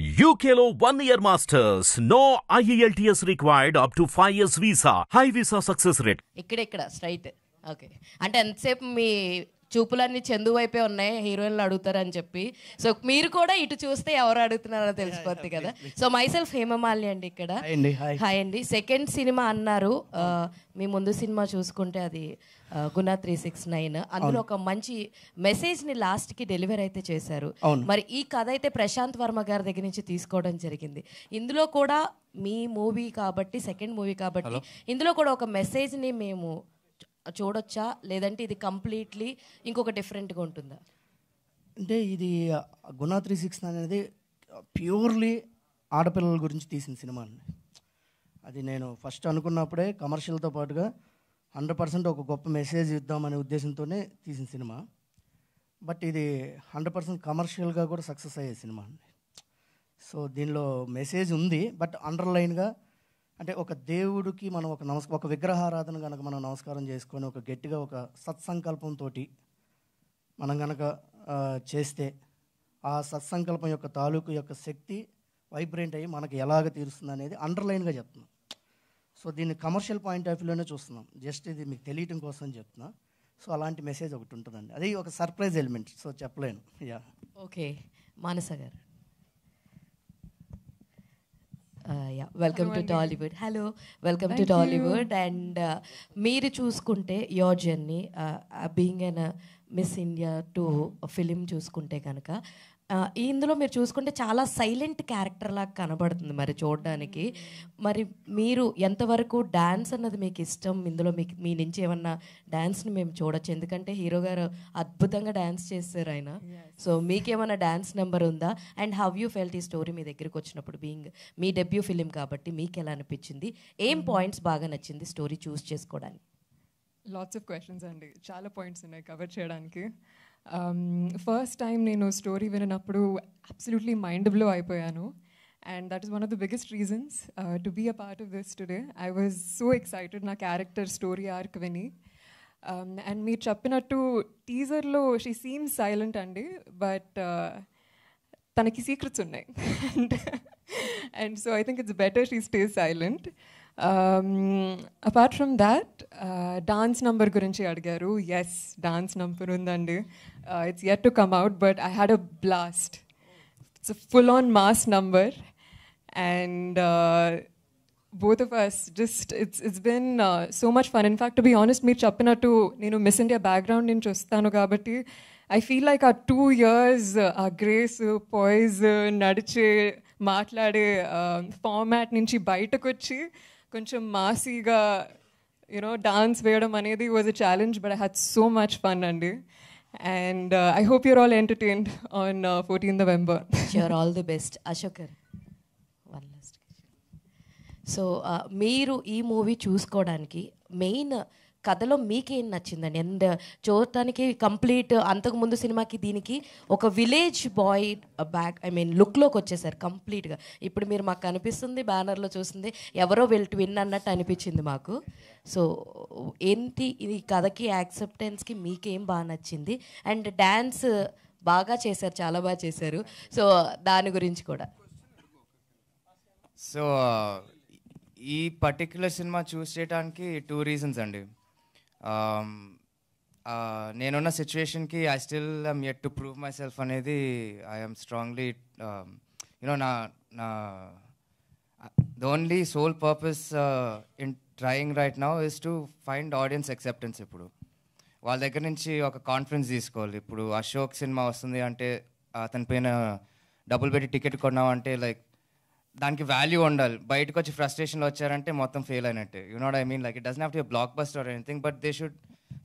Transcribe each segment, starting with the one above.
UKLO 1 year masters. No IELTS required up to 5 years visa. High visa success rate. ఇక్కడ straight. Okay, అంటే ఎంతసేపు మీ చూపులన్నీ చందు వైపే ఉన్నాయి, హీరోయిన్లు అడుగుతారని చెప్పి. సో మీరు కూడా ఇటు చూస్తే ఎవరు అడుగుతున్నారో తెలిసిపోద్ది కదా. సో మై సెల్ఫ్ హేమమాలిని అండి ఇక్కడ. హాయ్ అండి. సెకండ్ సినిమా అన్నారు, మీ ముందు సినిమా చూసుకుంటే అది గుణ 369. అందులో ఒక మంచి మెసేజ్ని లాస్ట్కి డెలివరీ అయితే చేశారు. మరి ఈ కథ అయితే ప్రశాంత్ వర్మ గారి దగ్గర నుంచి తీసుకోవడం జరిగింది. ఇందులో కూడా మీ మూవీ కాబట్టి, సెకండ్ మూవీ కాబట్టి ఇందులో కూడా ఒక మెసేజ్ని మేము చూడొచ్చా, లేదంటే ఇది కంప్లీట్లీ ఇంకొక డిఫరెంట్గా ఉంటుందా? అంటే ఇది గుణ 369 అనేది ప్యూర్లీ ఆడపిల్లల గురించి తీసిన సినిమా అండి. అది నేను ఫస్ట్ అనుకున్నప్పుడే కమర్షియల్తో పాటుగా 100% ఒక గొప్ప మెసేజ్ ఇద్దామనే ఉద్దేశంతోనే తీసిన సినిమా. బట్ ఇది 100% కమర్షియల్గా కూడా సక్సెస్ అయ్యే సినిమా అండి. సో దీనిలో మెసేజ్ ఉంది, బట్ అండర్లైన్గా అంటే ఒక దేవుడికి మనం ఒక విగ్రహారాధన కనుక మనం నమస్కారం చేసుకొని ఒక గట్టిగా ఒక సత్సంకల్పంతో మనం కనుక చేస్తే ఆ సత్సంకల్పం యొక్క తాలూకు యొక్క శక్తి వైబ్రేట్ అయ్యి మనకి ఎలాగ తీరుస్తుంది అనేది అండర్లైన్గా చెప్తున్నాం. సో దీన్ని కమర్షియల్ పాయింట్ ఆఫ్ వ్యూలోనే చూస్తున్నాం, జస్ట్ ఇది మీకు తెలియటం కోసం చెప్తున్నా. సో అలాంటి మెసేజ్ ఒకటి ఉంటుందండి, అది ఒక సర్ప్రైజ్ ఎలిమెంట్, సో చెప్పలేను. యా ఓకే, మానస గారు. Welcome to Tollywood. Hello, welcome to Tollywood. And మీరు చూసుకుంటే your journey being an miss India to film చూసుకుంటే కనుక ఇందులో మీరు చూసుకుంటే చాలా సైలెంట్ క్యారెక్టర్ లాగా కనబడుతుంది మరి చూడడానికి. మరి మీరు ఎంతవరకు డ్యాన్స్ అన్నది మీకు ఇష్టం? ఇందులో మీ నుంచి ఏమన్నా డ్యాన్స్ని మేము చూడొచ్చు, ఎందుకంటే హీరో గారు అద్భుతంగా డ్యాన్స్ చేస్తారు ఆయన. సో మీకేమైనా డ్యాన్స్ నెంబర్ ఉందా? అండ్ హౌ యూ ఫెల్ట్ ఈ స్టోరీ మీ దగ్గరికి వచ్చినప్పుడు, బీయింగ్ మీ డెబ్యూ ఫిలిం కాబట్టి మీకు ఎలా అనిపించింది? ఏం పాయింట్స్ బాగా నచ్చింది స్టోరీ చూస్ చేసుకోవడానికి? లాట్స్ ఆఫ్ క్వశ్చన్స్ అండి, చాలా పాయింట్స్ ఉన్నాయి కవర్ చేయడానికి. ఫస్ట్ టైం నేను స్టోరీ విన్నప్పుడు అబ్సల్యూట్లీ మైండ్ బ్లో అయిపోయాను. And that is one of the biggest reasons to be a part of this today. I was so excited నా character story arc విని. అండ్ మీరు చెప్పినట్టు టీజర్లో షీ సీమ్స్ సైలెంట్ అండి, బట్ తనకి సీక్రెట్స్ ఉన్నాయి. And so I think it's better she stays silent. Apart from that, dance number గురించి అడిగారు. ఎస్, డాన్స్ నంబర్ ఉందండి. It's yet to come out, but I had a blast. It's a full on mass number. And both of us just it's been so much fun. In fact, to be honest, meer cheppinattu nenu Miss India background nunchi ostanu kabatti I feel like our 2 years grace, poise, nadiche maatlade format nunchi bayatakochi koncham maasiga dance veyadam anedi was a challenge, but I had so much fun andi. And I hope you're all entertained on 14th November. Sure, all the best. Ashokar, one last. So మీరు ఈ movie చూసుకోవడానికి main కథలో మీకేం నచ్చిందండి? And చూడటానికి complete అంతకుముందు సినిమాకి దీనికి ఒక విలేజ్ బాయ్ లుక్లోకి వచ్చేసారు కంప్లీట్గా. ఇప్పుడు మీరు మాకు కనిపిస్తుంది, బ్యానర్లో చూస్తుంది ఎవరో ట్విన్ అన్నట్టు అనిపించింది మాకు. సో ఏంటి ఈ కథకి, యాక్సెప్టెన్స్కి మీకేం బాగా నచ్చింది? అండ్ డ్యాన్స్ బాగా చేశారు, చాలా బాగా చేశారు. సో దాని గురించి కూడా. సో ఈ పర్టిక్యులర్ సినిమా చూస్ చేయడానికి 2 రీజన్స్ అండి. నేనున్న సిచ్యువేషన్కి I still I'm yet to prove myself అనేది I'm strongly the only sole purpose in trying right now is to find audience acceptance. ఇప్పుడు వాళ్ళ దగ్గర నుంచి ఒక కాన్ఫిడెన్స్ తీసుకోవాలి. ఇప్పుడు అశోక్ సినిమా వస్తుంది అంటే అతని పైన డబ్బులు పెట్టి టికెట్ కొన్నామంటే లైక్ దానికి వాల్యూ ఉండాలి. బయటకు వచ్చి ఫ్రస్ట్రేషన్లో వచ్చారంటే మొత్తం ఫెయిల్ అయినట్టే. You know what I mean? Like it doesn't have to be a block buster or anything, but they should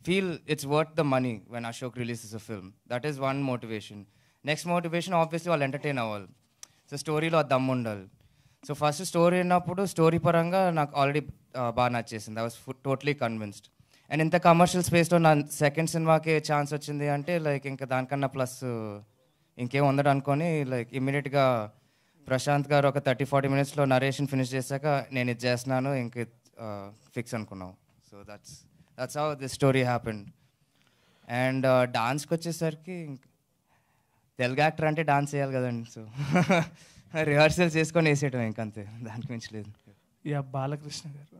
feel it's worth the money when Ashok releases a film. That is one motivation. Next motivation obviously వాళ్ళు entertain అవ్వాలి. So స్టోరీలో ఆ దమ్ ఉండాలి. So first story అన్నప్పుడు story పరంగా నాకు already బాగా నచ్చేసింది. I was totally convinced. And ఇంత కమర్షియల్ స్పేస్లో నా సెకండ్ సినిమాకి ఛాన్స్ వచ్చింది అంటే లైక్ ఇంకా దానికన్నా ప్లస్ ఇంకేం ఉండదు అనుకొని లైక్ ఇమ్మీడియట్గా ప్రశాంత్ గారు ఒక 30-40 మినిట్స్లో నరేషన్ ఫినిష్ చేశాక నేను ఇది చేస్తున్నాను ఇంక ఫిక్స్ అనుకున్నాం. So that's how this story happened. And డాన్స్కి వచ్చేసరికి తెలుగు యాక్టర్ అంటే డాన్స్ చేయాలి కదండి. సో రిహార్సల్ చేసుకొని వేసేయటం ఇంకంతే, దానికి మించి లేదు. యా, బాలకృష్ణ గారు.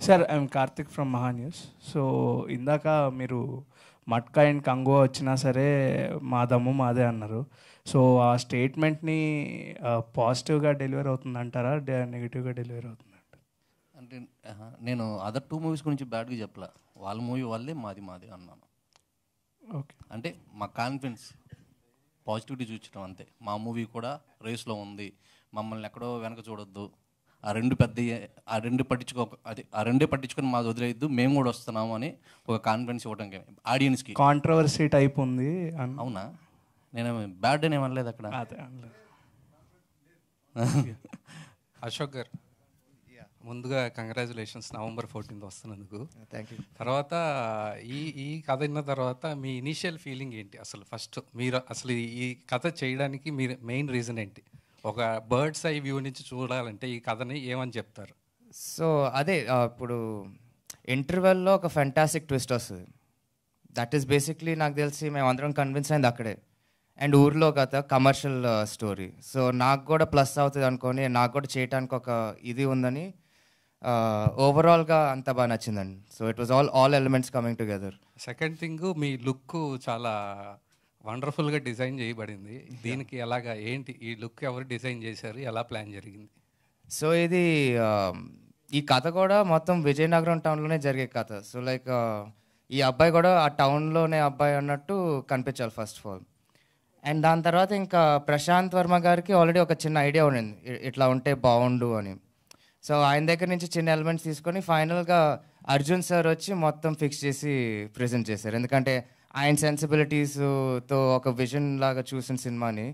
సార్, ఐఎమ్ కార్తిక్ ఫ్రమ్ మహా న్యూస్. సో ఇందాక మీరు మట్కా అండ్ కంగువా వచ్చినా సరే మా దమ్ము మాదే అన్నారు. సో ఆ స్టేట్మెంట్ని పాజిటివ్గా డెలివరీ అవుతుందంటారా, నెగిటివ్గా డెలివరీ అవుతుందంటారా? అంటే నేను అదర్ 2 మూవీస్ గురించి బ్యాడ్గా చెప్పలే, వాళ్ళ మూవీ వాళ్ళే మాది మాది అన్నాను. ఓకే. అంటే మా కాన్ఫిడెన్స్ పాజిటివిటీ చూపించడం అంతే. మా మూవీ కూడా రేస్లో ఉంది, మమ్మల్ని ఎక్కడో వెనక చూడొద్దు, ఆ రెండే పట్టించుకొని మాది వదిలేయద్దు, మేము కూడా వస్తున్నాము అని ఒక కాన్ఫిడెన్స్ ఇవ్వడం ఆడియన్స్కి. కాంట్రవర్సీ టైప్ ఉంది. అవునా? నేను బ్యాడ్ అని ఏమనలేదు అక్కడ. అదే అనలేదు. అశోక్ గారు, ముందుగా కంగ్రాచులేషన్స్ November 14th వస్తున్నందుకు. Thank you. తర్వాత ఈ కథ విన్న తర్వాత మీ ఇనీషియల్ ఫీలింగ్ ఏంటి? అసలు ఫస్ట్ మీరు అసలు ఈ కథ చేయడానికి మీరు మెయిన్ రీజన్ ఏంటి? ఒక బర్డ్స్ ఐ వ్యూ నుంచి చూడాలంటే ఈ కథని ఏమని చెప్తారు? సో అదే ఇప్పుడు ఇంటర్వెల్లో ఒక ఫెంటాస్టిక్ ట్విస్ట్ వస్తుంది. దట్ ఈస్ బేసిక్లీ నాకు తెలిసి మేము అందరం కన్విన్స్ అయింది అక్కడే. అండ్ ఊర్లో కథ కమర్షియల్ స్టోరీ, సో నాకు కూడా ప్లస్ అవుతుంది అనుకొని, నాకు కూడా చేయడానికి ఒక ఇది ఉందని ఓవరాల్గా అంత బాగా నచ్చిందండి. So it was all elements coming together. Second thing, me look చాలా వండర్ఫుల్గా డిజైన్ చేయబడింది. దీనికి ఎలాగా ఏంటి ఈ లుక్ ఎవరు డిజైన్ చేశారు, ఎలా ప్లాన్ జరిగింది? సో ఇది ఈ కథ కూడా మొత్తం విజయనగరం టౌన్లోనే జరిగే కథ. సో లైక్ ఈ అబ్బాయి కూడా ఆ టౌన్లోనే అబ్బాయి అన్నట్టు కనిపించాలి ఫస్ట్ ఆఫ్ ఆల్. అండ్ దాని తర్వాత ఇంకా ప్రశాంత్ వర్మ గారికి ఆల్రెడీ ఒక చిన్న ఐడియా ఉండింది, ఇట్లా ఉంటే బాగుండు అని. సో ఆయన దగ్గర నుంచి చిన్న ఎలిమెంట్స్ తీసుకొని ఫైనల్గా అర్జున్ సార్ వచ్చి మొత్తం ఫిక్స్ చేసి ప్రెజెంట్ చేశారు. ఎందుకంటే ఆయన సెన్సిబిలిటీస్తో ఒక విజన్ లాగా చూసిన సినిమాని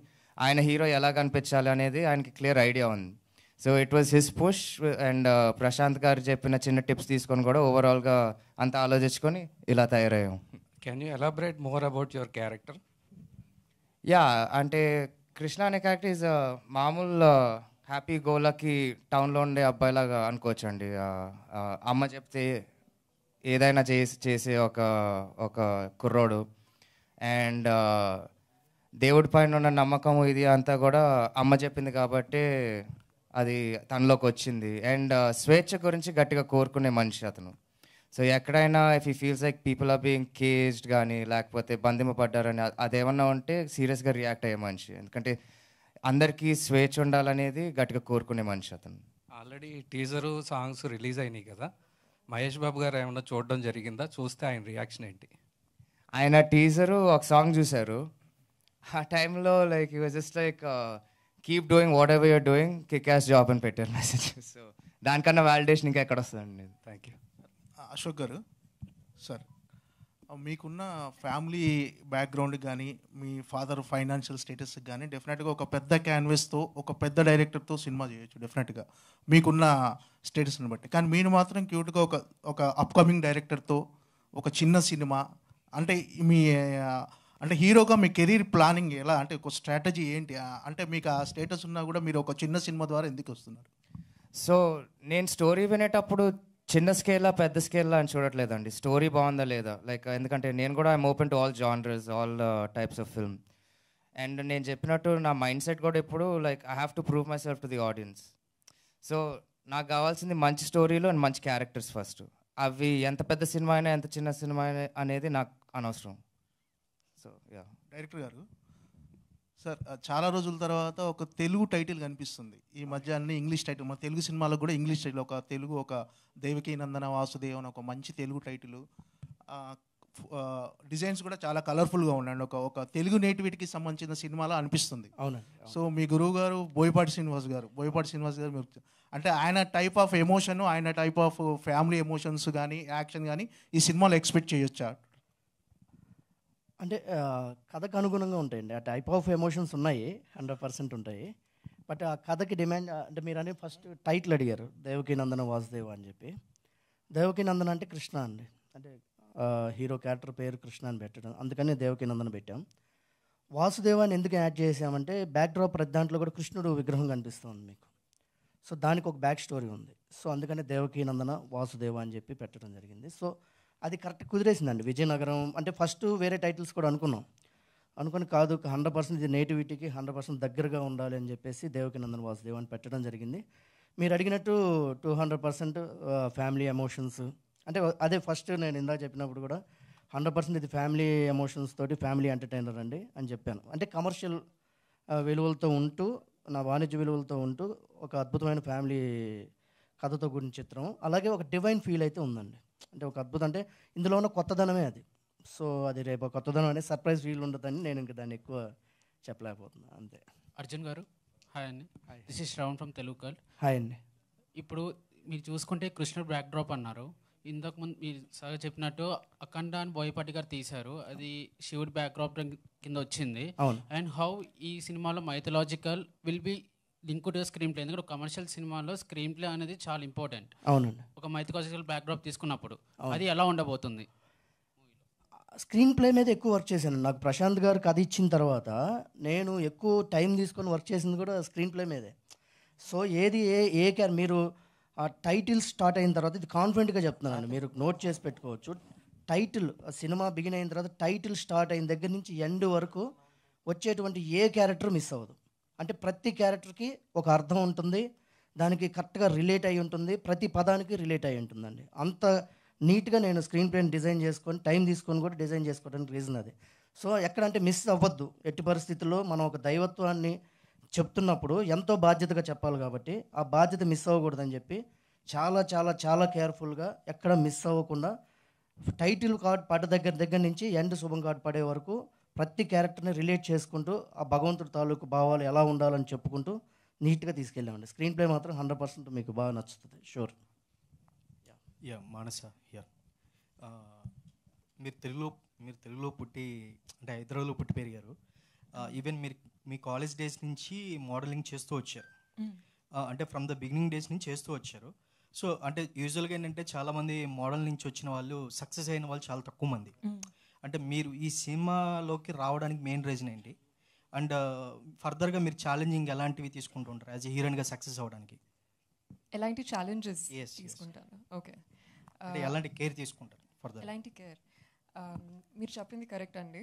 ఆయన హీరో ఎలా కనిపించాలి అనేది ఆయనకి క్లియర్ ఐడియా ఉంది. So it was his push. And Prashanth garu చెప్పిన చిన్న టిప్స్ తీసుకొని కూడా ఓవరాల్గా అంతా ఆలోచించుకొని ఇలా తయారయ్యాం. Can you elaborate more about your character? Yeah, అంటే కృష్ణ అనే క్యారెక్టర్ ఈజ్ మామూలు హ్యాపీ గోలకి టౌన్లో ఉండే అబ్బాయిలాగా అనుకోవచ్చు అండి. అమ్మ చెప్తే ఏదైనా చేసే ఒక కుర్రోడు. అండ్ దేవుడి పైన ఉన్న నమ్మకం ఇది అంతా కూడా అమ్మ చెప్పింది కాబట్టి అది తనలోకి వచ్చింది. అండ్ స్వేచ్ఛ గురించి గట్టిగా కోరుకునే మనిషి అతను. సో ఎక్కడైనా ఇఫ్ ఈ feels like people are being caged కానీ లేకపోతే బంధింపబడ్డారని అదేమన్నా ఉంటే సీరియస్గా రియాక్ట్ అయ్యే మనిషి. ఎందుకంటే అందరికీ స్వేచ్ఛ ఉండాలనేది గట్టిగా కోరుకునే మనిషి అతను. ఆల్రెడీ టీజరు సాంగ్స్ రిలీజ్ అయినాయి కదా, మహేష్ బాబు గారు ఏమన్నా చూడడం జరిగిందా? చూస్తే ఆయన రియాక్షన్ ఏంటి? ఆయన టీజరు ఒక సాంగ్ చూశారు. ఆ టైంలో like you was just like keep doing whatever your doing, kick ass job అని పెట్టారు మెసేజ్. సో దానికన్నా వ్యాలిడేషన్ ఇంకా ఎక్కడ వస్తుందండి. Thank you. Ashok garu, sir మీకున్న ఫ్యామిలీ బ్యాక్గ్రౌండ్ కానీ మీ ఫాదర్ ఫైనాన్షియల్ స్టేటస్కి కానీ డెఫినెట్గా ఒక పెద్ద క్యాన్వస్తో ఒక పెద్ద డైరెక్టర్తో సినిమా చేయొచ్చు డెఫినెట్గా మీకున్న స్టేటస్ని బట్టి. కానీ మీరు మాత్రం క్యూట్గా ఒక అప్కమింగ్ డైరెక్టర్తో ఒక చిన్న సినిమా అంటే మీ అంటే హీరోగా మీ కెరీర్ ప్లానింగ్ ఎలా, అంటే ఒక స్ట్రాటజీ ఏంటి? అంటే మీకు ఆ స్టేటస్ ఉన్నా కూడా మీరు ఒక చిన్న సినిమా ద్వారా ఎందుకు వస్తున్నారు? సో నేను స్టోరీ వినేటప్పుడు చిన్న స్కేలా పెద్ద స్కేలా అని చూడట్లేదండి, స్టోరీ బాగుందా లేదా. లైక్ ఎందుకంటే నేను కూడా I'm open to all genres, all types of film. And నేను చెప్పినట్టు నా మైండ్ సెట్ కూడా ఇప్పుడు like I have to prove my self to the audience. So నాకు కావాల్సింది మంచి స్టోరీలు అండ్ మంచి క్యారెక్టర్స్ ఫస్ట్. అవి ఎంత పెద్ద సినిమా అయినా ఎంత చిన్న సినిమా అయినా అనేది నాకు అనవసరం. So yeah. డైరెక్టర్ గారు, సార్ చాలా రోజుల తర్వాత ఒక తెలుగు టైటిల్ కనిపిస్తుంది. ఈ మధ్య అన్ని ఇంగ్లీష్ టైటిల్, మన తెలుగు సినిమాలకు కూడా ఇంగ్లీష్ టైటిల్, ఒక దేవకీ నందన వాసుదేవ్ అని ఒక మంచి తెలుగు టైటిల్. డిజైన్స్ కూడా చాలా కలర్ఫుల్గా ఉండండి, ఒక తెలుగు నేటివిటీకి సంబంధించిన సినిమాలో అనిపిస్తుంది. అవునండి. సో మీ గురువు గారు బోయపాటి శ్రీనివాస్ గారు మీరు అంటే ఆయన టైప్ ఆఫ్ ఎమోషన్, ఆయన టైప్ ఆఫ్ ఫ్యామిలీ ఎమోషన్స్ కానీ యాక్షన్ కానీ ఈ సినిమాలో ఎక్స్పెక్ట్ చేయొచ్చా? అంటే కథకు అనుగుణంగా ఉంటాయండి. ఆ టైప్ ఆఫ్ ఎమోషన్స్ ఉన్నాయి, 100% ఉంటాయి. బట్ ఆ కథకి డిమాండ్ అంటే మీరు అనేది ఫస్ట్ టైటిల్ అడిగారు, దేవకీ నందన వాసుదేవ అని చెప్పి. దేవకీ నందన అంటే కృష్ణ అండి, అంటే హీరో క్యారెక్టర్ పేరు కృష్ణ అని పెట్టడం, అందుకని దేవకీ నందన పెట్టాం. వాసుదేవాన్ని ఎందుకు యాడ్ చేసామంటే బ్యాక్డ్రాప్ ప్రతి దాంట్లో కూడా కృష్ణుడు విగ్రహం కనిపిస్తుంది మీకు. సో దానికి ఒక బ్యాక్ స్టోరీ ఉంది. సో అందుకని దేవకీ నందన వాసుదేవ అని చెప్పి పెట్టడం జరిగింది. సో అది కరెక్ట్ కుదిరేసిందండి. విజయనగరం అంటే ఫస్ట్ వేరే టైటిల్స్ కూడా అనుకున్నాం. అనుకుని కాదు 100% ఇది నేటివిటీకి 100% దగ్గరగా ఉండాలి అని చెప్పేసి దేవకి నందన్ వాసుదేవ్ అని పెట్టడం జరిగింది. మీరు అడిగినట్టు 200% ఫ్యామిలీ ఎమోషన్స్ అంటే అదే ఫస్ట్ నేను ఇందాక చెప్పినప్పుడు కూడా 100% ఇది ఫ్యామిలీ ఎమోషన్స్ తోటి ఫ్యామిలీ ఎంటర్టైనర్ అండి అని చెప్పాను. అంటే కమర్షియల్ విలువలతో ఉంటూ నా వాణిజ్య విలువలతో ఉంటూ ఒక అద్భుతమైన ఫ్యామిలీ కథతో కూడిన చిత్రం. అలాగే ఒక డివైన్ ఫీల్ అయితే ఉందండి. అంటే ఒక అద్భుతం అంటే ఇందులో ఉన్న కొత్తదనమే అది. సో అది రేపు కొత్తదనం అనేది సర్ప్రైజ్ ఫీల్ ఉండదని నేను ఇంకా దాన్ని ఎక్కువ చెప్పలేకపోతున్నాను అంతే. అర్జున్ గారు హాయ్ అండి. This is Shravan from Telugu girl. Hi అండి. ఇప్పుడు మీరు చూసుకుంటే కృష్ణుడు బ్యాక్ డ్రాప్ అన్నారు. ఇంతకు ముందు మీరు సార్ చెప్పినట్టు అఖండ అని బోయపాటి గారు తీశారు, అది శివుడి బ్యాక్ డ్రాప్ కింద వచ్చింది. అండ్ హౌ ఈ సినిమాలో mythological will be link to screen play, ఎందుకంటే కమర్షియల్ సినిమాలో స్క్రీన్ ప్లే అనేది చాలా ఇంపార్టెంట్. అవునండి. ఒక మైథలాజికల్ బ్యాక్ డ్రాప్ తీసుకున్నప్పుడు అది ఎలా ఉండబోతుంది? స్క్రీన్ ప్లే మీద ఎక్కువ వర్క్ చేశాను. నాకు ప్రశాంత్ గారు కథ ఇచ్చిన తర్వాత నేను ఎక్కువ టైం తీసుకొని వర్క్ చేసింది కూడా స్క్రీన్ ప్లే మీదే. సో ఏది ఏ మీరు ఆ టైటిల్ స్టార్ట్ అయిన తర్వాత ఇది కాన్ఫిడెంట్గా చెప్తున్నానండి, మీరు నోట్ చేసి పెట్టుకోవచ్చు. టైటిల్ సినిమా బిగిన్ అయిన తర్వాత టైటిల్ స్టార్ట్ అయిన దగ్గర నుంచి ఎండ్ వరకు వచ్చేటువంటి ఏ క్యారెక్టర్ మిస్ అవ్వదు. అంటే ప్రతి క్యారెక్టర్కి ఒక అర్థం ఉంటుంది, దానికి కరెక్ట్గా రిలేట్ అయి ఉంటుంది, ప్రతి పదానికి రిలేట్ అయి ఉంటుందండి. అంత నీట్గా నేను స్క్రీన్ ప్లేని డిజైన్ చేసుకొని టైం తీసుకొని కూడా డిజైన్ చేసుకోవడానికి రీజన్ అది. సో ఎక్కడంటే మిస్ అవ్వద్దు. ఎట్టి పరిస్థితుల్లో మనం ఒక దైవత్వాన్ని చెప్తున్నప్పుడు ఎంతో బాధ్యతగా చెప్పాలి కాబట్టి ఆ బాధ్యత మిస్ అవ్వకూడదని చెప్పి చాలా చాలా చాలా కేర్ఫుల్గా ఎక్కడ మిస్ అవ్వకుండా టైటిల్ కార్డ్ పడ్డ దగ్గర నుంచి ఎండ్ శుభం కార్డ్ పడే వరకు ప్రతి క్యారెక్టర్ని రిలేట్ చేసుకుంటూ ఆ భగవంతుడి తాలూకు భావాలు ఎలా ఉండాలని చెప్పుకుంటూ నీట్గా తీసుకెళ్ళామండి. స్క్రీన్ ప్లే మాత్రం 100% మీకు బాగా నచ్చుతుంది, షూర్. యా మానస యా మీరు తెలుగులో పుట్టి అంటే హైదరాబాద్లో పుట్టి పెరిగారు. ఈవెన్ మీరు మీ కాలేజ్ డేస్ నుంచి మోడలింగ్ చేస్తూ వచ్చారు, అంటే ఫ్రమ్ ద బిగినింగ్ డేస్ నుంచి చేస్తూ వచ్చారు. సో అంటే యూజువల్గా ఏంటంటే చాలామంది మోడల్ నుంచి వచ్చిన వాళ్ళు సక్సెస్ అయిన వాళ్ళు చాలా తక్కువ మంది. అంటే మీరు ఈ సినిమాలోకి రావడానికి మెయిన్ రీజన్ ఏంటి? అండ్ ఫర్దర్గా మీరు ఛాలెంజింగ్ ఎలాంటివి తీసుకుంటూ ఉంటారు యాజ్ ఎ హీరోయిన్గా సక్సెస్ అవ్వడానికి? ఎలాంటి ఛాలెంజెస్ తీసుకుంటాను? ఓకే, అంటే ఎలాంటి కేర్ తీసుకుంటారు ఫర్దర్? ఎలాంటి కేర్? మీరు చెప్పింది కరెక్ట్ అండి.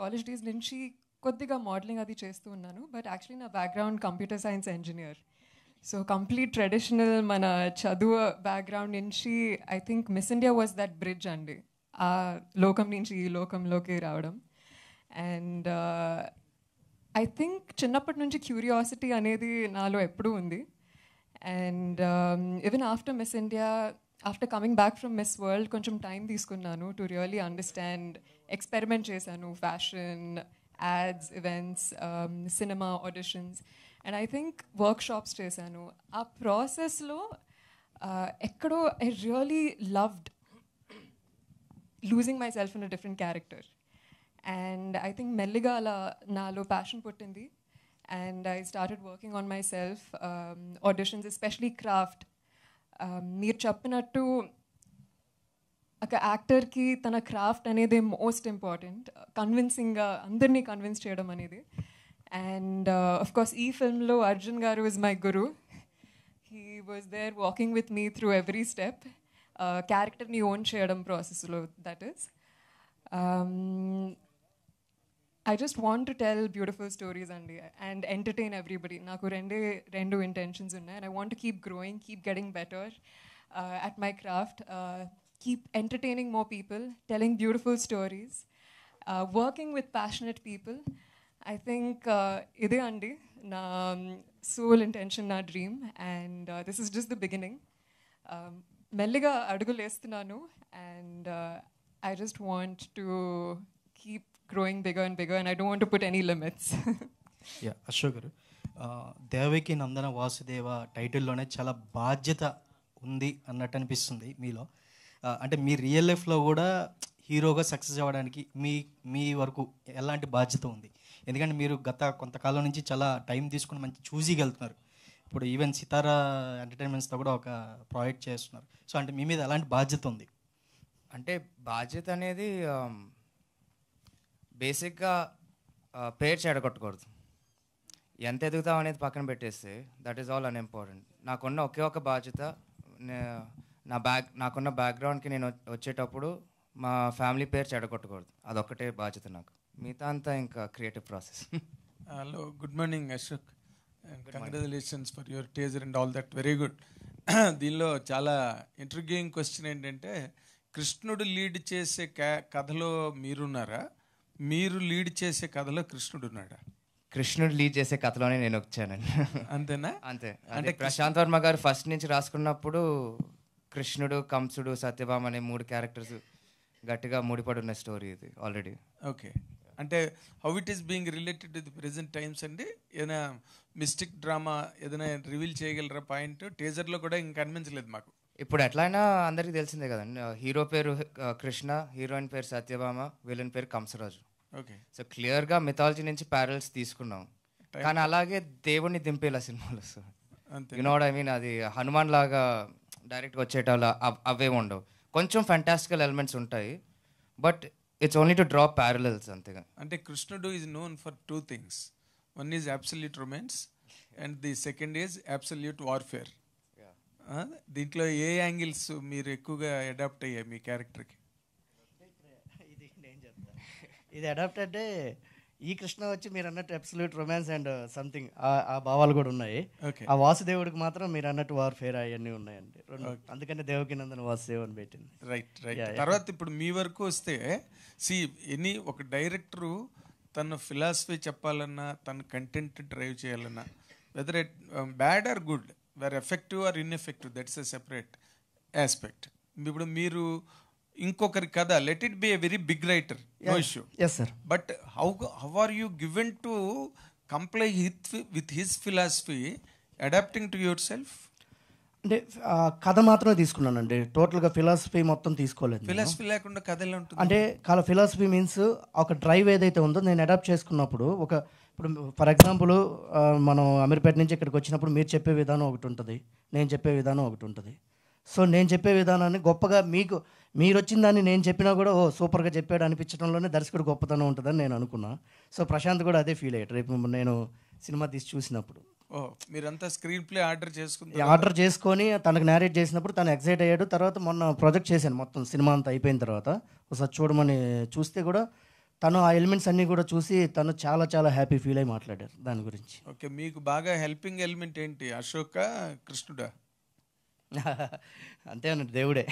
కాలేజ్ డేస్ నుంచి కొద్దిగా మోడలింగ్ అది చేస్తూ ఉన్నాను, బట్ యాక్చువల్లీ నా background computer science engineer. So complete traditional మన చదువు బ్యాక్గ్రౌండ్ నుంచి I think miss India was that bridge అండి, ఆ లోకం నుంచి ఈ లోకంలోకి రావడం. అండ్ ఐ థింక్ చిన్నప్పటి నుంచి క్యూరియాసిటీ అనేది నాలో ఎప్పుడూ ఉంది. And even after miss India, after coming back from miss world కొంచెం టైం తీసుకున్నాను టు రియలీ అండర్స్టాండ్. ఎక్స్పెరిమెంట్ చేశాను, fashion, ads, events, cinema auditions, and I think workshops చేశాను. ఆ ప్రాసెస్లో ఎక్కడో I really loved losing my self in a different character. And I think మెల్లిగా అలా నాలో ప్యాషన్ పుట్టింది. And I started working on myself, auditions, especially craft. మీరు చెప్పినట్టు ఒక యాక్టర్కి తన క్రాఫ్ట్ అనేది మోస్ట్ ఇంపార్టెంట్, కన్విన్సింగ్గా అందరినీ కన్విన్స్ చేయడం అనేది. అండ్ ఆఫ్ కోర్స్ ఈ ఫిల్మ్లో Arjun garu is my guru. He was there walking with me through every step, క్యారెక్టర్ని ఓన్ చేయడం ప్రాసెస్లో. That is I just want to tell beautiful stories and entertain everybody. Naku rendu intentions unnai, and I want to keep growing, keep getting better at my craft, keep entertaining more people, telling beautiful stories, working with passionate people. I think ide andi na soul intention, na dream, and this is just the beginning. Melliga adugulu estunanu, and I just want to keep growing bigger and bigger, and I don't want to put any limits. Yeah Ashok garu, Devaki నందన వాసుదేవ టైటిల్లోనే చాలా బాధ్యత ఉంది అన్నట్టు అనిపిస్తుంది మీలో. అంటే మీ real లైఫ్లో కూడా హీరోగా సక్సెస్ అవ్వడానికి మీ వరకు ఎలాంటి బాధ్యత ఉంది? ఎందుకంటే మీరు గత కొంతకాలం నుంచి చాలా టైం తీసుకుని మంచి చూజీగా వెళ్తున్నారు. ఇప్పుడు ఈవెన్ సితారా ఎంటర్టైన్మెంట్స్తో కూడా ఒక ప్రాజెక్ట్ చేస్తున్నారు. సో అంటే మీ మీద ఎలాంటి బాధ్యత ఉంది? అంటే బాధ్యత అనేది బేసిక్గా పేరు చెడగొట్టకూడదు. ఎంత ఎదుగుతాం అనేది పక్కన పెట్టేస్తే దట్ ఈస్ ఆల్ అన్ఇంపార్టెంట్. నాకున్న ఒకే ఒక బాధ్యత, నాకున్న బ్యాక్గ్రౌండ్కి నేను వచ్చేటప్పుడు మా ఫ్యామిలీ పేరు చెడగొట్టకూడదు. అదొక్కటే బాధ్యత నాకు. మిగతా అంతా ఇంకా creative process. Hello, good morning Ashok, congratulations for your teaser and all that, very good. దీనిలో చాలా ఇంట్రిగ్యూయింగ్ క్వశ్చన్ ఏంటంటే, కృష్ణుడు లీడ్ చేసే కథలో మీరున్నారా, మీరు లీడ్ చేసే కథలో కృష్ణుడు ఉన్నాడా? కృష్ణుడు లీడ్ చేసే కథలోనే నేను వచ్చానండి. అంతేనా? అంతే. అంటే ప్రశాంత్ వర్మ గారు ఫస్ట్ నుంచి రాసుకున్నప్పుడు కృష్ణుడు, కంసుడు, సత్యభామ అనే 3 క్యారెక్టర్స్ గట్టిగా ముడిపడి ఉన్న స్టోరీ ఇది ఆల్రెడీ. ఓకే, అంటే how it is being related to the present times అండి? ఏదైనా మిస్టిక్ డ్రామా ఏదైనా రివీల్ చేయగలరా పాయింట్? టీజర్లో కూడా ఇంకా కనిపించలేదు మాకు. ఇప్పుడు ఎట్లయినా అందరికీ తెలిసిందే కదండి, హీరో పేరు కృష్ణ, హీరోయిన్ పేరు సత్యభామ, విలన్ పేరు కంసరాజు. ఓకే, సో క్లియర్గా మిథాలజీ నుంచి ప్యారల్స్ తీసుకున్నాం, కానీ అలాగే దేవుణ్ణి దింపేలా సినిమాలు వస్తుంది. You know what I mean? అది హనుమాన్ లాగా డైరెక్ట్గా వచ్చేటోళ్ళ అవే ఉండవు. కొంచెం ఫ్యాంటాస్టికల్ ఎలిమెంట్స్ ఉంటాయి, but it's only to draw parallels అంతేగా. అంటే కృష్ణుడు is known for 2 things. One is absolute romance and the second is absolute warfare. దీంట్లో ఏ యాంగిల్స్ మీరు ఎక్కువగా అడాప్ట్ అయ్యాయి మీ క్యారెక్టర్కి? ఇది అడాప్ట్ అంటే ఈ కృష్ణ వచ్చి మీరు అన్నట్టు అబ్సల్యూట్ రొమాన్స్ అండ్ సంథింగ్ ఆ భావాలు కూడా ఉన్నాయి. ఆ వాసుదేవుడికి మాత్రం మీరు అన్నట్టు వార్ఫేర్ అవన్నీ ఉన్నాయండి. అందుకని దేవకి నందన వాసుదేవ్ అని పెట్టింది. రైట్. తర్వాత ఇప్పుడు మీ వరకు వస్తే, ఒక డైరెక్టరు తన ఫిలాసఫీ చెప్పాలన్నా, తన కంటెంట్ డ్రైవ్ చేయాలన్నా, whether it bad or good, where effective or ineffective, that's a separate aspect. ఇప్పుడు మీరు ఇంకొకరి కథ, let it be a very big writer, no issue, but how are you given to comply with his philosophy adapting to yourself? అంటే కథ మాత్రమే తీసుకున్నానండి, టోటల్గా philosophy మొత్తం తీసుకోలేదు. ఫిలాసఫీ లేకుండా కథ ఎలా ఉంటుంది? అంటే ఫిలాసఫీ మీన్స్ ఒక డ్రైవ్ ఏదైతే ఉందో నేను అడాప్ట్ చేసుకున్నప్పుడు, ఇప్పుడు ఫర్ ఎగ్జాంపుల్ మనం అమీర్పేట నుంచి ఇక్కడికి వచ్చినప్పుడు మీరు చెప్పే విధానం ఒకటి ఉంటుంది, నేను చెప్పే విధానం ఒకటి ఉంటుంది. సో నేను చెప్పే విధానాన్ని గొప్పగా మీరు వచ్చిన దాన్ని నేను చెప్పినా కూడా సూపర్గా చెప్పాడు అనిపించడంలోనే దర్శకుడు గొప్పతనం ఉంటుందని నేను అనుకున్నా. సో ప్రశాంత్ కూడా అదే ఫీల్ అయ్యాడు రేపు నేను సినిమా తీసి చూసినప్పుడు. మీరంతా స్క్రీన్ ప్లే ఆర్డర్ చేసుకొని తనకు నేరేట్ చేసినప్పుడు తను ఎక్సైట్ అయ్యాడు. తర్వాత మొన్న ప్రాజెక్ట్ చేశాను మొత్తం సినిమా అంతా అయిపోయిన తర్వాత, ఒకసారి చూడమని చూస్తే కూడా తను ఆ ఎలిమెంట్స్ అన్నీ కూడా చూసి తను చాలా చాలా హ్యాపీ ఫీల్ అయ్యి మాట్లాడారు దాని గురించి. ఓకే, మీకు బాగా హెల్పింగ్ ఎలిమెంట్ ఏంటి, అశోక, కృష్ణుడా? అంతే అన్నట్టు దేవుడే.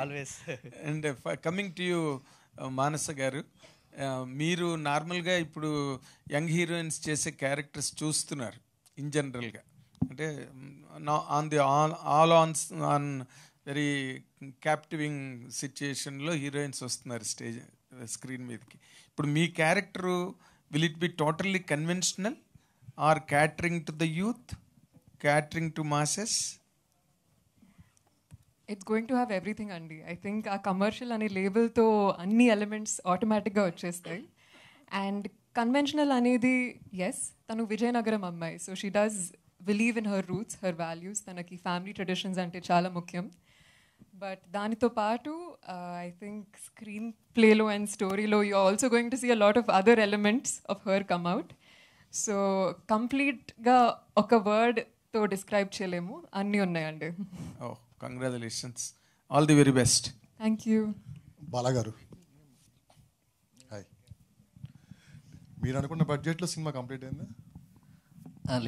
Always. And coming to you Manasa garu, మీరు నార్మల్గా ఇప్పుడు యంగ్ హీరోయిన్స్ చేసే క్యారెక్టర్స్ చూస్తున్నారు ఇన్ జనరల్గా, అంటే ఆన్ వెరీ క్యాప్టివింగ్ సిచ్యుయేషన్లో హీరోయిన్స్ వస్తున్నారు స్క్రీన్ మీదకి. ఇప్పుడు మీ character will it be totally conventional or catering to the youth, catering to masses? It's going to have everything andi. I think a commercial ane label tho anni elements automatic ga vachestayi. And conventional anedi, yes, tanu Vijayanagaram ammai, so she does believe in her roots, her values, tanaki family traditions ante chaala mukyam. But danito paatu I think screen play lo and story lo you're also going to see a lot of other elements of her come out. So complete ga oka word తో describe చేయలేము, అన్నీ ఉన్నాయండి. Congratulations, all the very best. Thank you. బాలాగారు, hi. మీరు అనుకున్న బడ్జెట్లో cinema complete అయిందా?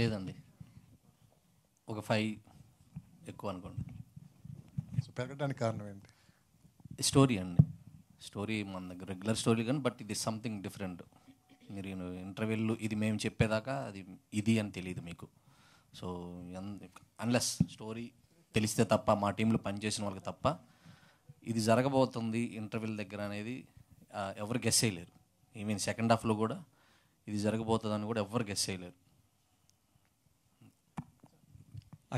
లేదండి, ఒక 5 ఎక్కువ అనుకోండి. సో పెరగడానికి కారణం ఏంటి? స్టోరీ అండి. స్టోరీ మన దగ్గర రెగ్యులర్ స్టోరీ కానీ, బట్ ఇది సంథింగ్ డిఫరెంట్. మీరు ఇంటర్వ్యూలు ఇది మేము చెప్పేదాకా అది ఇది అని తెలియదు మీకు. సో అన్లెస్ స్టోరీ తెలిస్తే తప్ప, మా టీంలో పనిచేసిన వాళ్ళకి తప్ప ఇది జరగబోతుంది ఇంటర్వ్యూల దగ్గర అనేది ఎవరు గెస్ చేయలేరు. ఈవెన్ సెకండ్ హాఫ్లో కూడా ఇది జరగబోతుందని కూడా ఎవరు గెస్ చేయలేరు.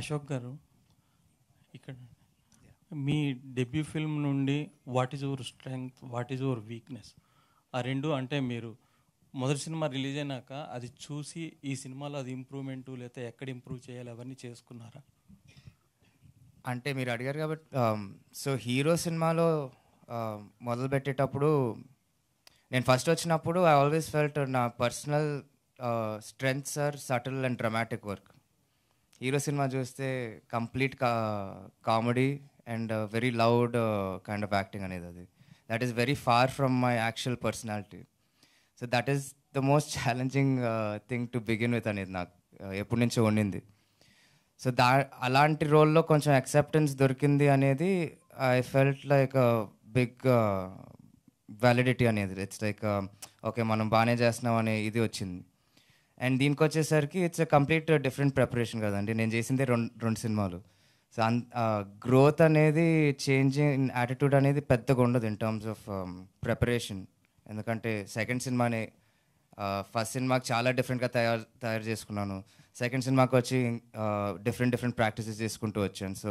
అశోక్ గారు, ఇక్కడ మీ డెబ్యూ ఫిల్మ్ నుండి what is your strength, what is your weakness, ఆ రెండు, అంటే మీరు మొదటి సినిమా రిలీజ్ అయినాక అది చూసి ఈ సినిమాలో అది ఇంప్రూవ్మెంటు లేకపోతే ఎక్కడ ఇంప్రూవ్ చేయాలి అవన్నీ చేసుకున్నారా? అంటే మీరు అడిగారు కాబట్టి, సో హీరో సినిమాలో మొదలుపెట్టేటప్పుడు నేను ఫస్ట్ వచ్చినప్పుడు ఐ ఆల్వేస్ ఫెల్ట్ నా personal strengths are subtle and dramatic work. Hero cinema చూస్తే complete comedy and very loud kind of acting అనేది. అది that is very far from my actual personality. So that is the most challenging thing to begin with అనేది నాకు ఎప్పటి నుంచో ఉండింది. So అలాంటి రోల్లో కొంచెం యాక్సెప్టెన్స్ దొరికింది అనేది I felt like big validity అనేది. ఇట్స్ లైక్ ఓకే మనం బాగానే చేస్తున్నాం అనే ఇది వచ్చింది. అండ్ దీనికి వచ్చేసరికి ఇట్స్ కంప్లీట్ డిఫరెంట్ ప్రిపరేషన్ కదండి. నేను చేసిందే రెండు సినిమాలు. సో గ్రోత్ అనేది చేంజింగ్ ఇన్ యాటిట్యూడ్ అనేది పెద్దగా ఉండదు ఇన్ టర్మ్స్ ఆఫ్ ప్రిపరేషన్. ఎందుకంటే సెకండ్ సినిమానే ఫస్ట్ సినిమాకి చాలా డిఫరెంట్గా తయారు చేసుకున్నాను. సెకండ్ సినిమాకి వచ్చి డిఫరెంట్ ప్రాక్టీసెస్ చేసుకుంటూ వచ్చాను. సో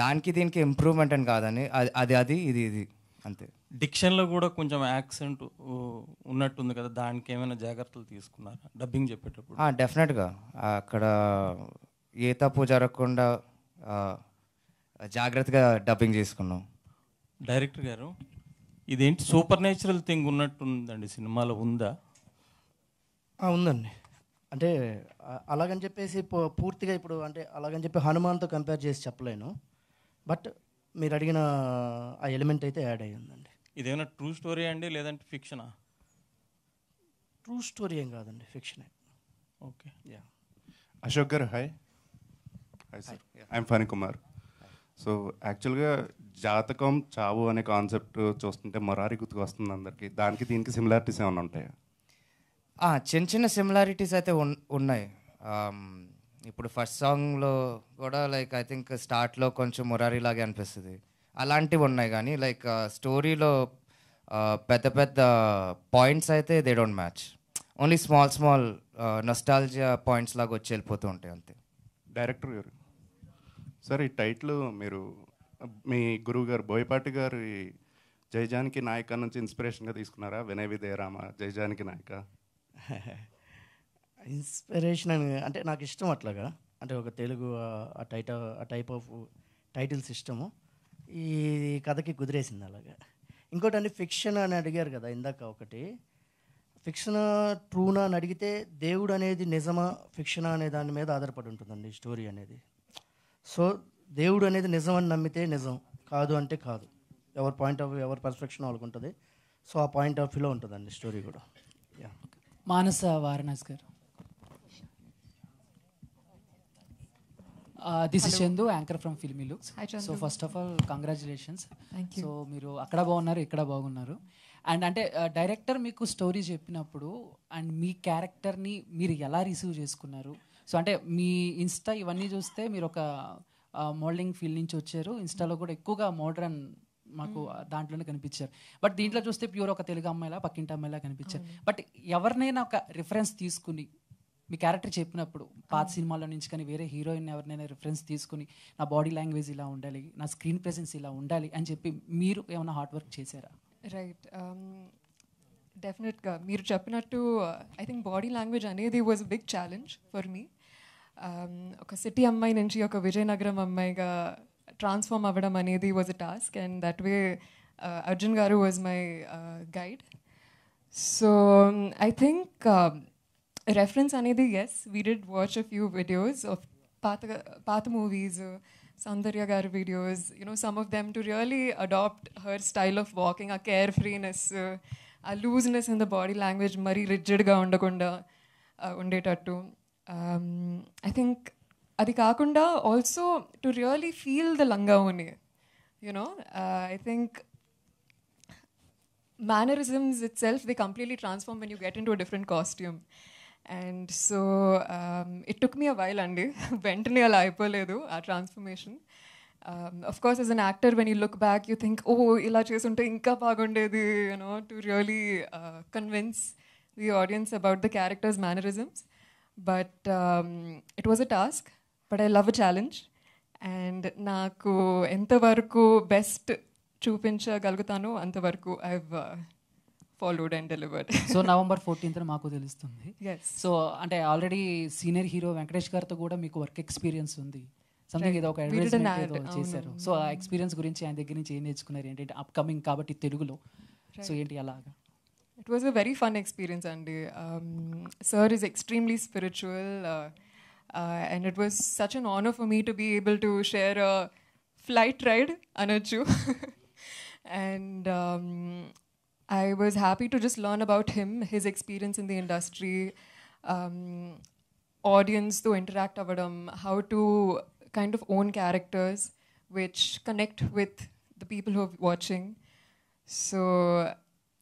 దానికి దీనికి ఇంప్రూవ్మెంట్ అని కాదని అది ఇది అంతే. డిక్షన్లో కూడా కొంచెం యాక్సెంట్ ఉన్నట్టుంది కదా, దానికి ఏమైనా జాగ్రత్తలు తీసుకున్నారా డబ్బింగ్ చెప్పేటప్పుడు? డెఫినెట్గా అక్కడ ఏ తప్పు జరగకుండా జాగ్రత్తగా డబ్బింగ్ చేసుకున్నాం. డైరెక్టర్ గారు, ఇదేంటి సూపర్ న్యాచురల్ థింగ్ ఉన్నట్టుందండి సినిమాలో, ఉందా? ఉందండి. అంటే అలాగని చెప్పేసి పూర్తిగా ఇప్పుడు అంటే అలాగని చెప్పి హనుమాన్తో కంపేర్ చేసి చెప్పలేను. బట్ మీరు అడిగిన ఆ ఎలిమెంట్ అయితే యాడ్ అయ్యి ఉందండి. ఇదేమైనా ట్రూ స్టోరీ అండి లేదంటే ఫిక్షనా? ట్రూ స్టోరీ ఏం కాదండి, ఫిక్షనే. Okay. Yeah. Ashok garu hi. Hi sir, I'm Phani Kumar. So యాక్చువల్గా జాతకం చావు అనే కాన్సెప్ట్ చూస్తుంటే మొరారి గుర్తుకు వస్తుంది అందరికీ. దానికి దీనికి సిమిలారిటీస్ ఏమైనా ఉంటాయా? చిన్న సిమిలారిటీస్ అయితే ఉన్నాయి. ఇప్పుడు ఫస్ట్ సాంగ్లో కూడా లైక్ ఐ థింక్ స్టార్ట్లో కొంచెం మురారి లాగే అనిపిస్తుంది, అలాంటివి ఉన్నాయి. కానీ లైక్ స్టోరీలో పెద్ద పెద్ద పాయింట్స్ అయితే they don't match. Only small nostalgia points లాగా వచ్చి వెళ్ళిపోతూ ఉంటాయి అంతే. డైరెక్టర్ గారు సార్, ఈ టైటిల్ మీరు మీ గురువు గారు బోయపాటి గారు జయజానికి నాయక నుంచి ఇన్స్పిరేషన్గా తీసుకున్నారా? వినయ విధేయరామ జయజానికి నాయక ఇన్స్పిరేషన్ అని అంటే నాకు ఇష్టం అట్లాగా. అంటే ఒక తెలుగు ఆ టైప్ ఆఫ్ టైటిల్స్ ఇష్టము. ఈ కథకి కుదిరేసింది అలాగా. ఇంకోటి అండి, ఫిక్షన్ అని అడిగారు కదా ఇందాక. ఒకటి ఫిక్షన్ ట్రూనా అని అడిగితే దేవుడు అనేది నిజమా ఫిక్షనా అనే దాని మీద ఆధారపడి ఉంటుందండి స్టోరీ అనేది. సో దేవుడు అనేది నిజం అని నమ్మితే నిజం, కాదు అంటే కాదు. ఎవరి పాయింట్ ఆఫ్ వ్యూ ఎవరి పర్స్పెక్షన్ వాళ్ళకు ఉంటుంది. సో ఆ పాయింట్ ఆఫ్ వ్యూలో ఉంటుందండి స్టోరీ కూడా. యా. మానస వారణాసి గారు. This is Chandu, anchor from filmy looks. So first of all congratulations. So మీరు అక్కడ బాగున్నారు, ఇక్కడ బాగున్నారు. అండ్ అంటే డైరెక్టర్ మీకు స్టోరీ చెప్పినప్పుడు అండ్ మీ క్యారెక్టర్ని మీరు ఎలా రిసీవ్ చేసుకున్నారు? సో అంటే మీ ఇన్స్టా ఇవన్నీ చూస్తే మీరు ఒక మోడలింగ్ ఫీల్డ్ నుంచి వచ్చారు. ఇన్స్టాలో కూడా ఎక్కువగా మోడర్న్ మాకు దాంట్లోనే కనిపించారు. బట్ దీంట్లో చూస్తే ప్యూర్ ఒక తెలుగు అమ్మాయిలా పక్కింటి అమ్మాయిలా కనిపించారు. బట్ ఎవరినైనా ఒక రిఫరెన్స్ తీసుకుని మీ క్యారెక్టర్ చెప్పినప్పుడు పాత సినిమాలో నుంచి కానీ వేరే హీరోయిన్ ఎవరినైనా రిఫరెన్స్ తీసుకుని నా బాడీ లాంగ్వేజ్ ఇలా ఉండాలి, నా స్క్రీన్ ప్రెసెన్స్ ఇలా ఉండాలి అని చెప్పి మీరు ఏమైనా హార్డ్ వర్క్ చేశారా? రైట్, డెఫినెట్గా మీరు చెప్పినట్టు ఐ థింక్ బాడీ లాంగ్వేజ్ అనేది was big challenge for me. ఒక సిటీ అమ్మాయి నుంచి ఒక విజయనగరం అమ్మాయిగా ట్రాన్స్ఫార్మ్ అవ్వడం అనేది was a task. And that way Arjun garu was my guide. So I think reference అనేది, yes, we did watch a few videos of path movies, Soundarya garu videos, you know, some of them to really adopt her style of walking, a carefreeness, a looseness in the body language, mari rigid ga undakunda undetattu. I think adi kaakunda also to really feel the langaoni, you know. I think mannerisms itself, they completely transform when you get into a different costume. And so it took me a while andi ventane ala ayipoledu aa transformation. Of course, as an actor, when you look back, you think, oh, ila chesunte inka bagundedi, you know, to really convince the audience about the character's mannerisms. But it was a task, but I love a challenge. And naaku enta varaku best చూపించగలుగుతాను అంతవరకు I've followed and delivered. So November 14th మాకు తెలుస్తుంది. So అంటే already senior hero Venkatesh గారితో కూడా మీకు work experience ఉంది. Something ఏదో ఒక అడ్వర్టైజ్మెంట్ ఏదో చేశారు. సో ఆ ఎక్స్పీరియన్స్ గురించి ఆయన దగ్గర నుంచి ఏం నేర్చుకున్నారు? ఏంటంటే అప్కమింగ్ కాబట్టి తెలుగులో, సో ఏంటి అలాగా? It was a very fun experience, and sir is extremely spiritual, and it was such an honor for me to be able to share a flight ride anachu And I was happy to just learn about him, his experience in the industry, audience to interact avadam, how to kind of own characters which connect with the people who are watching. So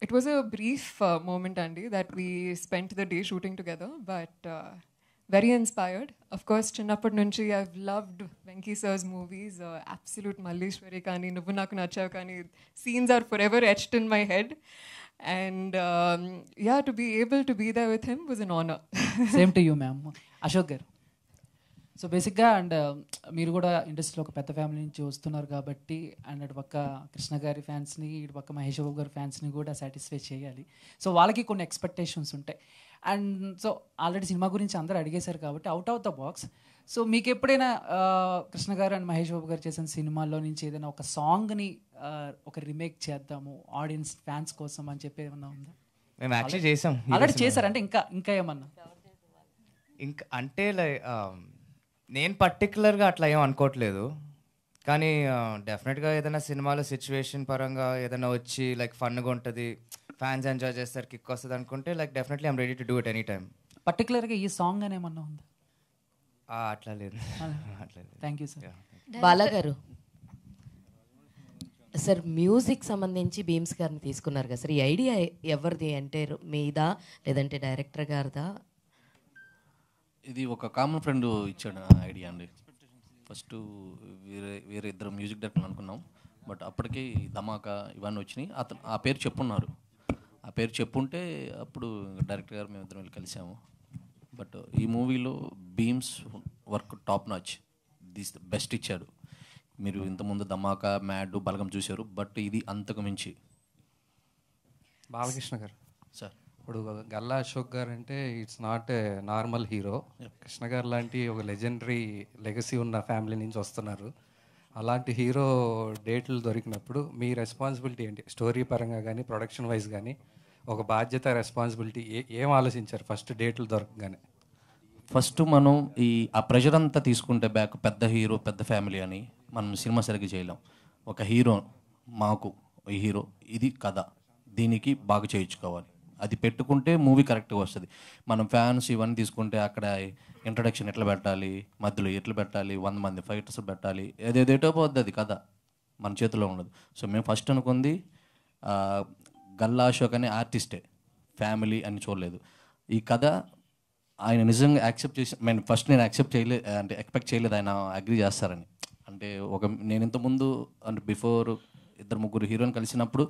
it was a brief moment, Andy, that we spent the day shooting together, but very inspired. Of course, chinnapadi nunchi I've loved Venki sir's movies. Absolute Malleshwari kani, Nuvvu Naku Nachavu kani. Scenes are forever etched in my head. And yeah, to be able to be there with him was an honor. Same to you ma'am. Ashok garu, so బేసిక్గా and మీరు కూడా ఇండస్ట్రీలో ఒక పెద్ద family నుంచి వస్తున్నారు కాబట్టి, and అటు పక్క కృష్ణ గారి ఫ్యాన్స్ని, ఇటు పక్క మహేష్ బాబు గారి ఫ్యాన్స్ని కూడా సాటిస్ఫై చేయాలి. సో వాళ్ళకి కొన్ని ఎక్స్పెక్టేషన్స్ ఉంటాయి. అండ్ సో ఆల్రెడీ సినిమా గురించి అందరూ అడిగేశారు కాబట్టి out of the box, so మీకు ఎప్పుడైనా కృష్ణ గారు అండ్ మహేష్ బాబు గారు చేసిన సినిమాల్లో నుంచి ఏదైనా ఒక సాంగ్ని ఒక రీమేక్ చేద్దాము ఆడియన్స్ ఫ్యాన్స్ కోసం అని చెప్పి ఏమన్నా ఉందా? మేము యాక్చువల్లీ చేసాం. ఆల్రెడీ చేశారంటే ఇంకా ఏమన్నా? ఇంకా అంటే లైక్ నేను పర్టికులర్గా అట్లా ఏం అనుకోవట్లేదు, కానీ డెఫినెట్గా ఏదైనా సినిమాలో సిచ్యువేషన్ పరంగా ఏదైనా వచ్చి లైక్ ఫన్గా ఉంటుంది, ఫ్యాన్స్ ఎంజాయ్ చేస్తారు, కిక్ వస్తుంది అనుకుంటే like definitely I'm ready to do it any time. పర్టికులర్గా ఈ సాంగ్ అని ఏమన్నా ఉందా? అట్లా లేదు. అట్లా లేదు. Thank you sir. బాలా గారు, సార్ మ్యూజిక్ సంబంధించి బీమ్స్ గారిని తీసుకున్నారు కదా సార్, ఈ ఐడియా ఎవరిది అంటే మీదా లేదంటే డైరెక్టర్ గారిదా? ఇది ఒక కామన్ ఫ్రెండ్ ఇచ్చాడు ఐడియా అండి. ఫస్ట్ వేరే ఇద్దరు మ్యూజిక్ డైరెక్టర్లు అనుకున్నాం, బట్ అప్పటికి ధమాకా ఇవన్నీ వచ్చినాయి. అతను ఆ పేరు చెప్పున్నారు, ఆ పేరు చెప్పుంటే అప్పుడు డైరెక్టర్ గారు మేమిద్దరం వెళ్ళి కలిసాము. బట్ ఈ మూవీలో Bheems work top notch, this best ఇచ్చాడు. మీరు ఇంతకుముందు ధమాకా, మ్యాడ్, బలగం చూశారు, బట్ ఇది అంతకు మించి. బాలకృష్ణ గారు సార్, ఇప్పుడు గల్లా అశోక్ గారు అంటే it's not a normal hero. Krishna గారు లాంటి ఒక లెజెండరీ లెగసీ ఉన్న ఫ్యామిలీ నుంచి వస్తున్నారు. అలాంటి హీరో డేట్లు దొరికినప్పుడు మీ రెస్పాన్సిబిలిటీ ఏంటి? స్టోరీ పరంగా కానీ ప్రొడక్షన్ వైజ్ కానీ ఒక బాధ్యత, రెస్పాన్సిబిలిటీ ఏం ఆలోచించారు ఫస్ట్ డేట్లు దొరకగానే? ఫస్ట్ మనం ఆ ప్రెషర్ అంతా తీసుకుంటే బ్యాక్, పెద్ద హీరో పెద్ద ఫ్యామిలీ అని మనం సినిమా సరిగ్గా చేయలేం. ఒక హీరో, మాకు ఈ హీరో, ఇది కథ, దీనికి బాగా చేయించుకోవాలి, అది పెట్టుకుంటే మూవీ కరెక్ట్గా వస్తుంది. మనం ఫ్యాన్స్ ఇవన్నీ తీసుకుంటే అక్కడ ఇంట్రడక్షన్ ఎట్లా పెట్టాలి, మధ్యలో ఎట్లా పెట్టాలి, 100 మంది ఫైటర్స్ పెట్టాలి, ఏదేదేటో పోద్ది, అది కథ మన చేతిలో ఉండదు. సో మేము ఫస్ట్ అనుకుంది గల్లా అశోక్ అనే ఆర్టిస్టే, ఫ్యామిలీ అని చూడలేదు. ఈ కథ ఆయన నిజంగా యాక్సెప్ట్ చేసి, నేను యాక్సెప్ట్ చేయలేదు, అంటే ఎక్స్పెక్ట్ చేయలేదు ఆయన అగ్రీ చేస్తారని. అంటే నేను ఇంతకుముందు అంటే బిఫోర్ 2-3 హీరోని కలిసినప్పుడు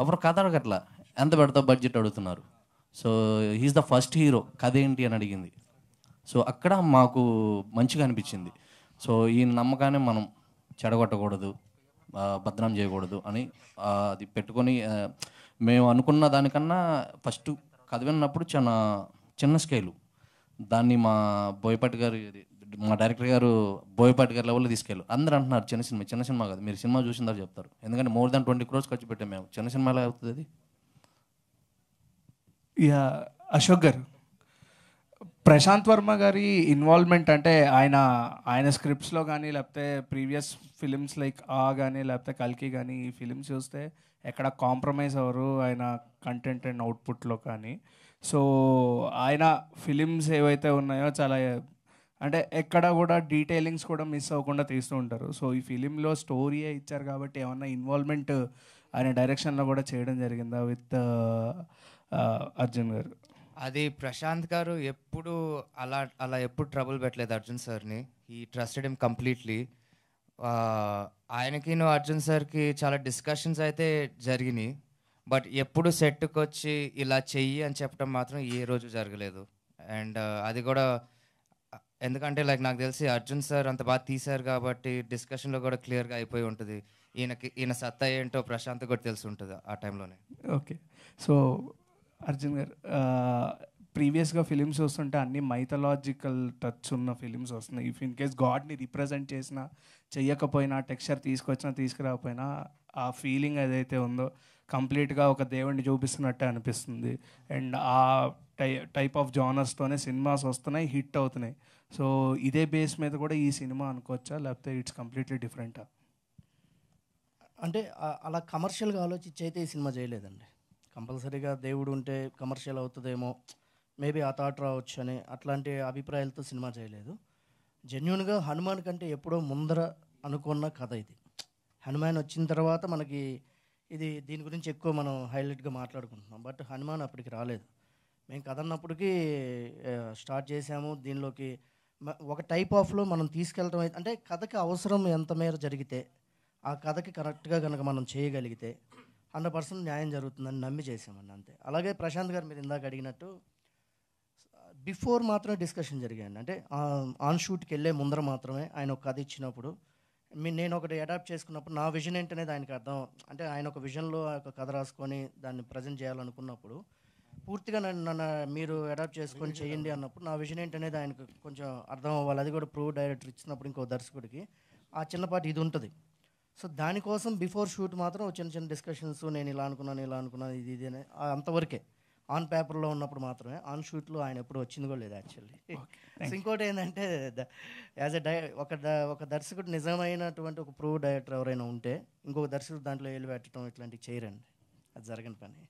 ఎవరు కథ అడగట్లా, ఎంత పెడతావు బడ్జెట్ అడుగుతున్నారు. So he's the first hero, కథ ఏంటి అని అడిగింది. సో అక్కడ మాకు మంచిగా అనిపించింది. సో ఈ నమ్మకాన్ని మనం చెడగొట్టకూడదు, బద్నాం చేయకూడదు అని అది పెట్టుకొని మేము అనుకున్న దానికన్నా ఫస్ట్ కథ విన్నప్పుడు చాలా చిన్న స్కేలు, దాన్ని మా బోయపాటి గారు, మా డైరెక్టర్ గారు బోయపాటి గారి లెవెల్లో తీసుకెళ్ళారు. అందరూ అంటున్నారు చిన్న సినిమా కాదు, మీరు సినిమా చూసిందని చెప్తారు. ఎందుకంటే more than 20 crores ఖర్చు పెట్టాం మేము, చిన్న సినిమా ఎలా అవుతుంది అది? యా, అశోక్ గారు, ప్రశాంత్ వర్మ గారి ఇన్వాల్వ్మెంట్ అంటే ఆయన స్క్రిప్ట్స్లో కానీ లేకపోతే ప్రీవియస్ ఫిలిమ్స్ లైక్ కానీ లేకపోతే కల్కి కానీ ఈ ఫిలిమ్స్ చూస్తే ఎక్కడ కాంప్రమైజ్ అవ్వరు ఆయన కంటెంట్ అండ్ అవుట్పుట్లో కానీ. సో ఆయన ఫిలిమ్స్ ఏవైతే ఉన్నాయో చాలా అంటే ఎక్కడ కూడా డీటెయిలింగ్స్ కూడా మిస్ అవ్వకుండా తీస్తూ ఉంటారు. సో ఈ ఫిలింలో స్టోరీయే ఇచ్చారు కాబట్టి ఏమన్నా ఇన్వాల్వ్మెంట్ ఆయన డైరెక్షన్లో కూడా చేయడం జరిగిందా విత్ అర్జున్ గారు? అది ప్రశాంత్ గారు ఎప్పుడు అలా ఎప్పుడు ట్రబుల్ పెట్టలేదు అర్జున్ సార్ని. ఈ ట్రస్టెడ్ హిమ్ కంప్లీట్లీ. ఆయనకి అర్జున్ సార్కి చాలా డిస్కషన్స్ అయితే జరిగినాయి, బట్ ఎప్పుడు సెట్కి వచ్చి ఇలా చెయ్యి అని చెప్పడం మాత్రం ఏ రోజు జరగలేదు. అండ్ అది కూడా ఎందుకంటే లైక్ నాకు తెలిసి అర్జున్ సార్ అంత బాగా తీశారు కాబట్టి డిస్కషన్లో కూడా క్లియర్గా అయిపోయి ఉంటుంది. ఈయన సత్తా ఏంటో ప్రశాంత్ కూడా తెలిసి ఉంటుంది ఆ టైంలోనే. ఓకే, సో అర్జున్ గారు, ప్రీవియస్గా ఫిలిమ్స్ వస్తుంటే అన్ని మైథలాజికల్ టచ్ ఉన్న ఫిలిమ్స్ వస్తున్నాయి. ఇఫ్ ఇన్ కేస్ గాడ్ని రిప్రజెంట్ చేసినా చేయకపోయినా, టెక్స్చర్ తీసుకొచ్చినా తీసుకురాకపోయినా, ఆ ఫీలింగ్ ఏదైతే ఉందో కంప్లీట్గా ఒక దేవుడిని చూపిస్తున్నట్టే అనిపిస్తుంది. అండ్ ఆ టైప్ ఆఫ్ జానర్స్తోనే సినిమాస్ వస్తున్నాయి, హిట్ అవుతున్నాయి. సో ఇదే బేస్ మీద కూడా ఈ సినిమా అనుకోవచ్చా, లేకపోతే ఇట్స్ కంప్లీట్లీ డిఫరెంటా? అంటే అలా కమర్షియల్గా ఆలోచించి అయితే ఈ సినిమా చేయలేదండి. కంపల్సరీగా దేవుడు ఉంటే కమర్షియల్ అవుతుందేమో, మేబీ ఆ థాట్ రావచ్చు అని అట్లాంటి అభిప్రాయాలతో సినిమా చేయలేదు. జెన్యున్గా హనుమాన్ కంటే ఎప్పుడో ముందర అనుకున్న కథ ఇది. హనుమాన్ వచ్చిన తర్వాత మనకి దీని గురించి ఎక్కువ మనం హైలైట్గా మాట్లాడుకుంటున్నాం. బట్ హనుమాన్ అప్పటికి రాలేదు. మేము కథ అన్నప్పటికీ స్టార్ట్ చేసాము. దీనిలోకి ఒక టైప్ ఆఫ్లో మనం తీసుకెళ్ళటం అయితే, అంటే కథకి అవసరం ఎంత మేర జరిగితే, ఆ కథకి కరెక్ట్గా కనుక మనం చేయగలిగితే 100% న్యాయం జరుగుతుందని నమ్మి చేసామండి, అంతే. అలాగే ప్రశాంత్ గారు మీరు ఇందాక అడిగినట్టు బిఫోర్ మాత్రమే డిస్కషన్ జరిగాయండి. అంటే ఆన్ షూట్కి వెళ్ళే ముందర మాత్రమే ఆయన ఒక కథ ఇచ్చినప్పుడు నేను ఒకటి అడాప్ట్ చేసుకున్నప్పుడు నా విజన్ ఏంటనేది ఆయనకి అర్థం, అంటే ఆయన ఒక విజన్లో ఒక కథ రాసుకొని దాన్ని ప్రజెంట్ చేయాలనుకున్నప్పుడు పూర్తిగా నన్ను మీరు అడాప్ట్ చేసుకొని చేయండి అన్నప్పుడు నా విజన్ ఏంటనేది ఆయనకు కొంచెం అర్థం అవ్వాలి. అది కూడా ప్రూవ్ డైరెక్టర్ ఇచ్చినప్పుడు ఇంకో దర్శకుడికి ఆ చిన్నపాటి ఇది ఉంటుంది. సో దానికోసం బిఫోర్ షూట్ మాత్రం చిన్న చిన్న డిస్కషన్స్, నేను ఇలా అనుకున్నాను ఇది అని అంతవరకే. ఆన్ పేపర్లో ఉన్నప్పుడు మాత్రమే. ఆన్ షూట్లో ఆయన ఎప్పుడు వచ్చింది కూడా లేదు యాక్చువల్లీ. సో ఇంకోటి ఏంటంటే యాజ్ ఎ ఒక దర్శకుడు నిజమైనటువంటి ఒక ప్రూవ్ డైరెక్టర్ ఎవరైనా ఉంటే ఇంకొక దర్శకుడు దాంట్లో ఏలు పెట్టడం ఇట్లాంటివి చేయరండి, అది జరగని పని.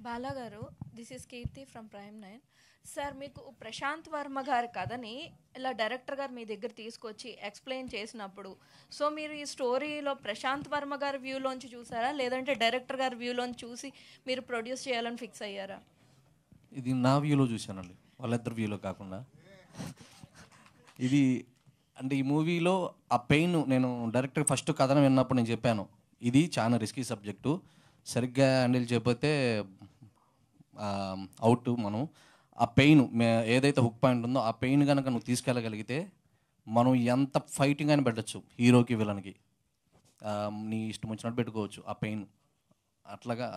Bala garu, this is Keerthi from prime 9. Sir, మీకు ప్రశాంత్ వర్మ గారి కథని ఇలా డైరెక్టర్ గారు మీ దగ్గర తీసుకొచ్చి ఎక్స్ప్లెయిన్ చేసినప్పుడు, సో మీరు ఈ స్టోరీలో ప్రశాంత్ వర్మ గారి వ్యూలోంచి చూసారా, లేదంటే డైరెక్టర్ గారి వ్యూలోంచి చూసి మీరు ప్రొడ్యూస్ చేయాలని ఫిక్స్ అయ్యారా? ఇది నా వ్యూలో చూశానండి, వాళ్ళిద్దరు వ్యూలో కాకుండా. ఇది అంటే ఈ మూవీలో ఆ పెయిన్, నేను డైరెక్టర్ ఫస్ట్ కథను విన్నప్పుడు నేను చెప్పాను, ఇది చాలా రిస్కీ సబ్జెక్టు, సరిగ్గా హ్యాండిల్ చేయకపోతే అవుట్. మనం ఆ పెయిన్ ఏదైతే హుక్ పాయింట్ ఉందో ఆ పెయిన్ కనుక నువ్వు తీసుకెళ్ళగలిగితే మనం ఎంత ఫైటింగ్ అని పెట్టచ్చు, హీరోకి విలన్కి నీ ఇష్టం వచ్చినట్టు పెట్టుకోవచ్చు ఆ పెయిన్. అట్లాగా